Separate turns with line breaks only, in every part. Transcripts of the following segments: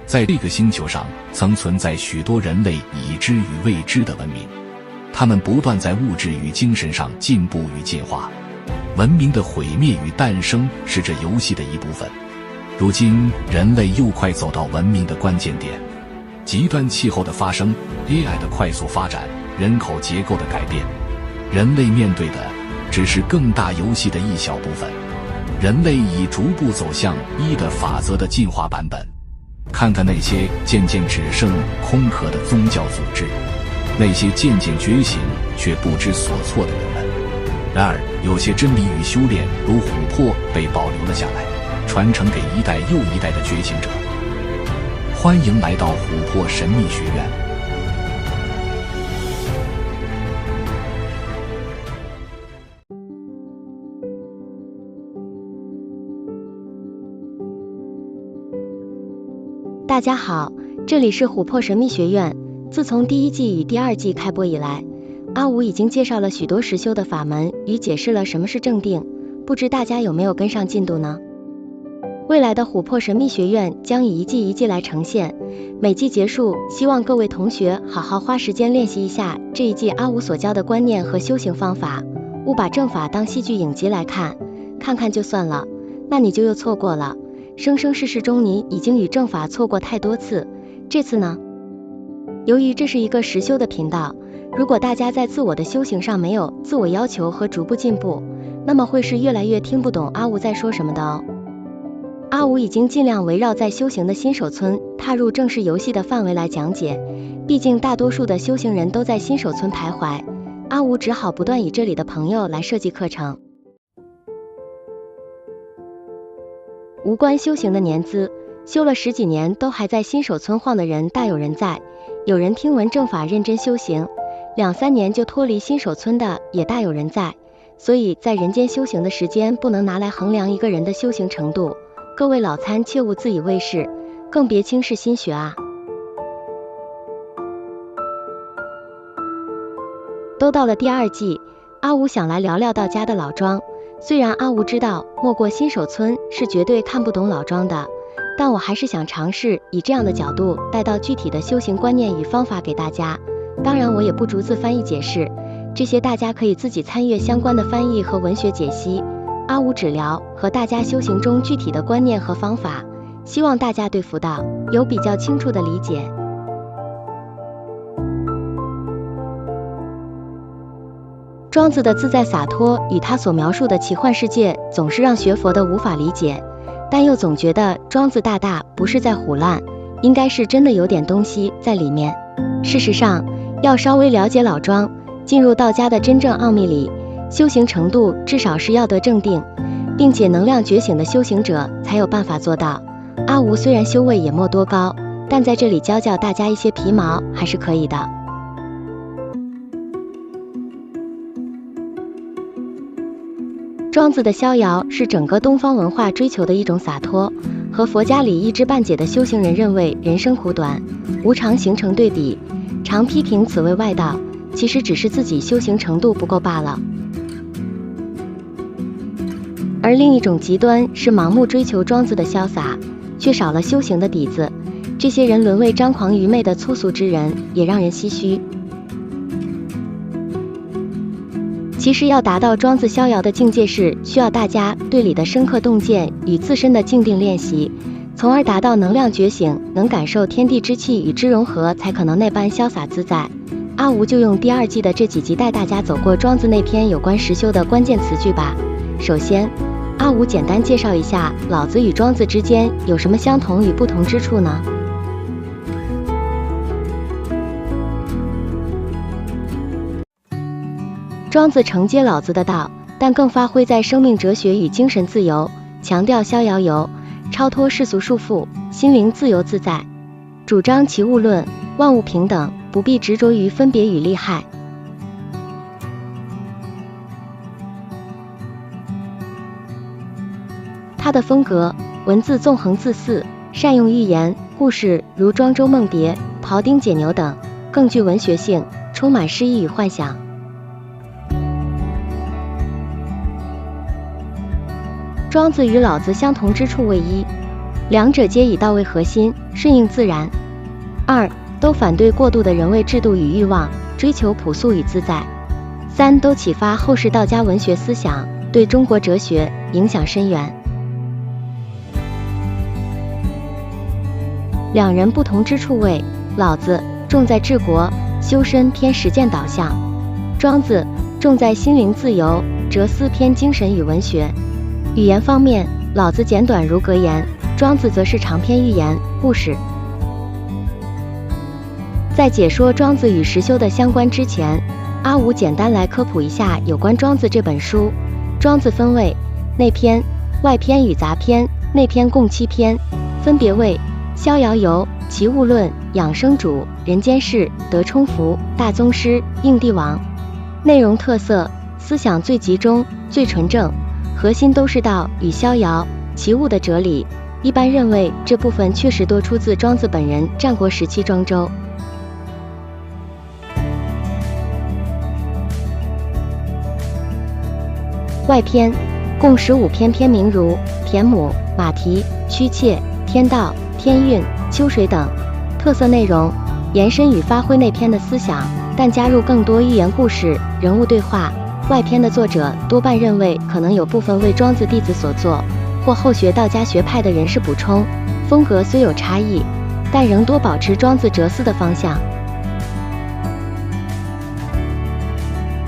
在这个星球上，曾存在许多人类已知与未知的文明，他们不断在物质与精神上进步与进化。文明的毁灭与诞生是这游戏的一部分。如今，人类又快走到文明的关键点，极端气候的发生、AI 的快速发展、人口结构的改变，人类面对的只是更大游戏的一小部分。人类已逐步走向一的法则的进化版本。看看那些渐渐只剩空壳的宗教组织，那些渐渐觉醒却不知所措的人们。然而，有些真理与修炼，如琥珀，被保留了下来，传承给一代又一代的觉醒者。欢迎来到琥珀神秘学院。
大家好，这里是琥珀神秘学院。自从第一季与第二季开播以来，阿武已经介绍了许多实修的法门与解释了什么是正定，不知大家有没有跟上进度呢？未来的琥珀神秘学院将以一季一季来呈现，每季结束，希望各位同学好好花时间练习一下这一季阿武所教的观念和修行方法，勿把正法当戏剧影集来看，看看就算了，那你就又错过了。生生世世中你已经与正法错过太多次，这次呢？由于这是一个实修的频道，如果大家在自我的修行上没有自我要求和逐步进步，那么会是越来越听不懂阿武在说什么的哦。阿武已经尽量围绕在修行的新手村踏入正式游戏的范围来讲解，毕竟大多数的修行人都在新手村徘徊，阿武只好不断以这里的朋友来设计课程。无关修行的年资，修了10几年都还在新手村晃的人大有人在，有人听闻正法认真修行，2、3年就脱离新手村的也大有人在，所以在人间修行的时间不能拿来衡量一个人的修行程度，各位老参切勿自以为是，更别轻视新学啊。都到了第2季，阿武想来聊聊道家的老庄。虽然阿武知道没过新手村是绝对看不懂老庄的，但我还是想尝试以这样的角度带到具体的修行观念与方法给大家。当然我也不逐字翻译解释，这些大家可以自己参阅相关的翻译和文学解析。阿武只聊和大家修行中具体的观念和方法，希望大家对佛道有比较清楚的理解。庄子的自在洒脱与他所描述的奇幻世界总是让学佛的无法理解，但又总觉得庄子大大不是在唬烂，应该是真的有点东西在里面。事实上，要稍微了解老庄，进入道家的真正奥秘里，修行程度至少是要得正定，并且能量觉醒的修行者才有办法做到。阿吴虽然修为也莫多高，但在这里教大家一些皮毛还是可以的。庄子的逍遥是整个东方文化追求的一种洒脱，和佛家里一知半解的修行人认为人生苦短无常形成对比，常批评此为外道，其实只是自己修行程度不够罢了。而另一种极端是盲目追求庄子的潇洒，却少了修行的底子，这些人沦为张狂愚昧的粗俗之人，也让人唏嘘。其实要达到庄子逍遥的境界是需要大家对理的深刻洞见与自身的静定练习，从而达到能量觉醒，能感受天地之气与之融合，才可能那般潇洒自在。阿吴就用第2季的这几集带大家走过庄子那篇有关实修的关键词句吧。首先，阿吴简单介绍一下老子与庄子之间有什么相同与不同之处呢？庄子承接老子的道，但更发挥在生命哲学与精神自由，强调逍遥游，超脱世俗束缚，心灵自由自在，主张齐物论，万物平等，不必执着于分别与利害。他的风格，文字纵横恣肆，善用寓言故事，如庄周梦蝶、庖丁解牛等，更具文学性，充满诗意与幻想。庄子与老子相同之处为：一，两者皆以道为核心，顺应自然；二，都反对过度的人为制度与欲望，追求朴素与自在；三，都启发后世道家文学思想，对中国哲学影响深远。两人不同之处为：老子重在治国修身，偏实践导向；庄子重在心灵自由哲思，偏精神与文学。语言方面，老子简短如格言，庄子则是长篇寓言故事。在解说庄子与实修的相关之前，阿武简单来科普一下有关庄子这本书。庄子分为内篇、外篇与杂篇，内篇共7篇，分别为逍遥游、齐物论、养生主、人间世、德充福、大宗师、应帝王。内容特色：思想最集中、最纯正，核心都是道与逍遥、齐物的哲理。一般认为这部分确实多出自庄子本人战国时期庄周。外篇共15篇，篇名如田亩、马蹄、屈切、天道、天运、秋水等。特色内容：延伸与发挥内篇的思想，但加入更多寓言故事、人物对话。外篇的作者多半认为可能有部分为庄子弟子所作，或后学道家学派的人士补充，风格虽有差异，但仍多保持庄子哲思的方向。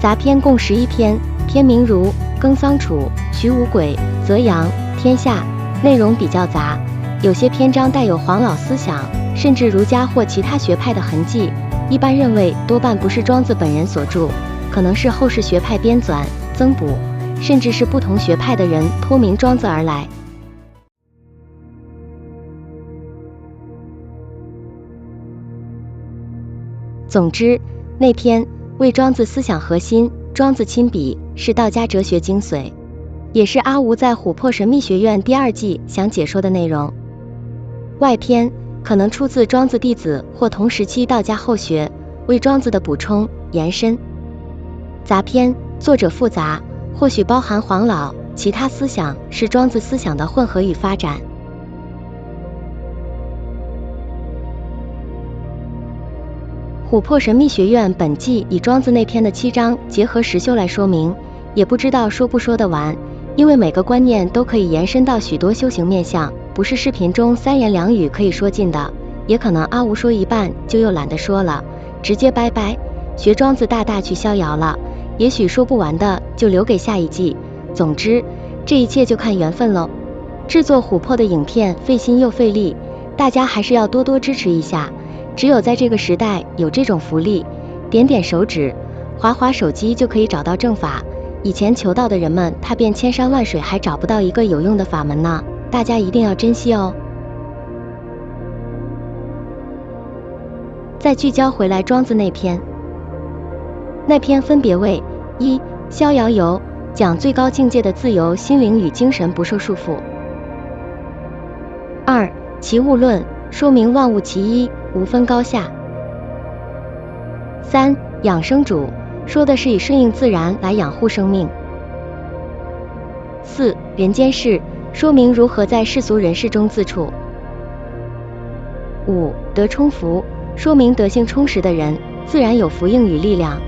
杂篇共11篇，篇名如耕桑楚、徐无鬼、泽阳、天下。内容比较杂，有些篇章带有黄老思想，甚至儒家或其他学派的痕迹。一般认为多半不是庄子本人所著，可能是后世学派编纂、增补，甚至是不同学派的人托名庄子而来。总之，内篇为庄子思想核心，庄子亲笔，是道家哲学精髓，也是阿吴在琥珀神秘学院第2季想解说的内容。外篇可能出自庄子弟子或同时期道家后学，为庄子的补充延伸。杂篇作者复杂，或许包含黄老其他思想，是庄子思想的混合与发展。琥珀神秘学院本季以庄子内篇的7章结合实修来说明，也不知道说不说得完，因为每个观念都可以延伸到许多修行面向，不是视频中3言2语可以说尽的。也可能阿吴说一半就又懒得说了，直接拜拜，学庄子大大去逍遥了。也许说不完的就留给下一季。总之，这一切就看缘分喽。制作琥珀的影片费心又费力，大家还是要多多支持一下。只有在这个时代有这种福利，点点手指，滑滑手机就可以找到正法。以前求道的人们踏遍千山万水还找不到一个有用的法门呢，大家一定要珍惜哦。再聚焦回来庄子那篇，那篇分别为：一、逍遥游，讲最高境界的自由心灵与精神不受束缚；二、齐物论，说明万物其一，无分高下；三、养生主，说的是以顺应自然来养护生命；四、人间世，说明如何在世俗人世中自处；五、德充福，说明德性充实的人自然有福应与力量；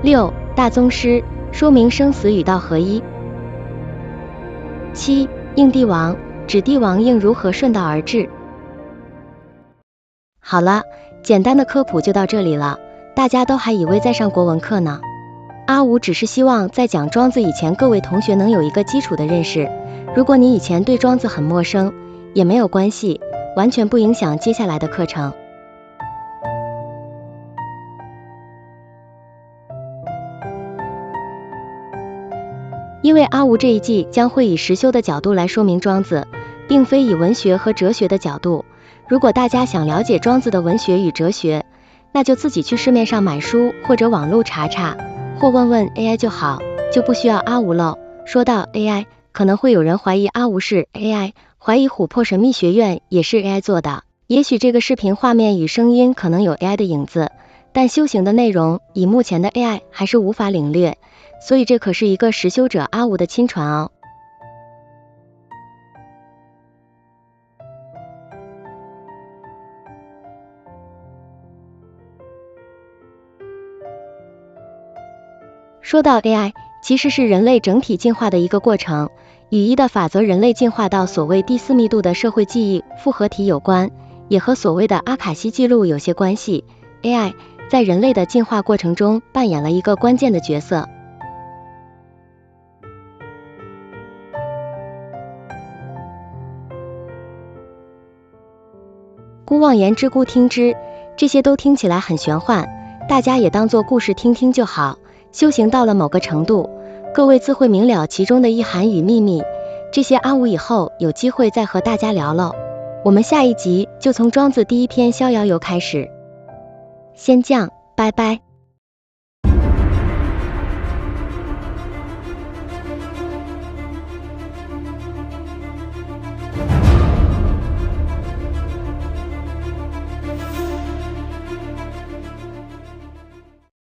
六、大宗师，说明生死与道合一；七、应帝王，指帝王应如何顺道而治。好了，简单的科普就到这里了，大家都还以为在上国文课呢。阿吴只是希望在讲庄子以前，各位同学能有一个基础的认识。如果你以前对庄子很陌生，也没有关系，完全不影响接下来的课程。因为阿吴这一季将会以实修的角度来说明庄子，并非以文学和哲学的角度。如果大家想了解庄子的文学与哲学，那就自己去市面上买书，或者网络查查，或问问 AI 就好，就不需要阿吴了。说到 AI， 可能会有人怀疑阿吴是 AI， 怀疑琥珀神秘学院也是 AI 做的。也许这个视频画面与声音可能有 AI 的影子，但修行的内容以目前的 AI 还是无法领略，所以这可是一个实修者阿吴的亲传哦。说到 AI， 其实是人类整体进化的一个过程，与一的法则人类进化到所谓第4密度的社会记忆复合体有关，也和所谓的阿卡西记录有些关系。AI 在人类的进化过程中扮演了一个关键的角色。姑妄言之，姑听之，这些都听起来很玄幻，大家也当做故事听听就好。修行到了某个程度，各位自会明了其中的意涵与秘密，这些阿吴以后有机会再和大家聊喽。我们下一集就从庄子第1篇逍遥游开始。先降，拜拜。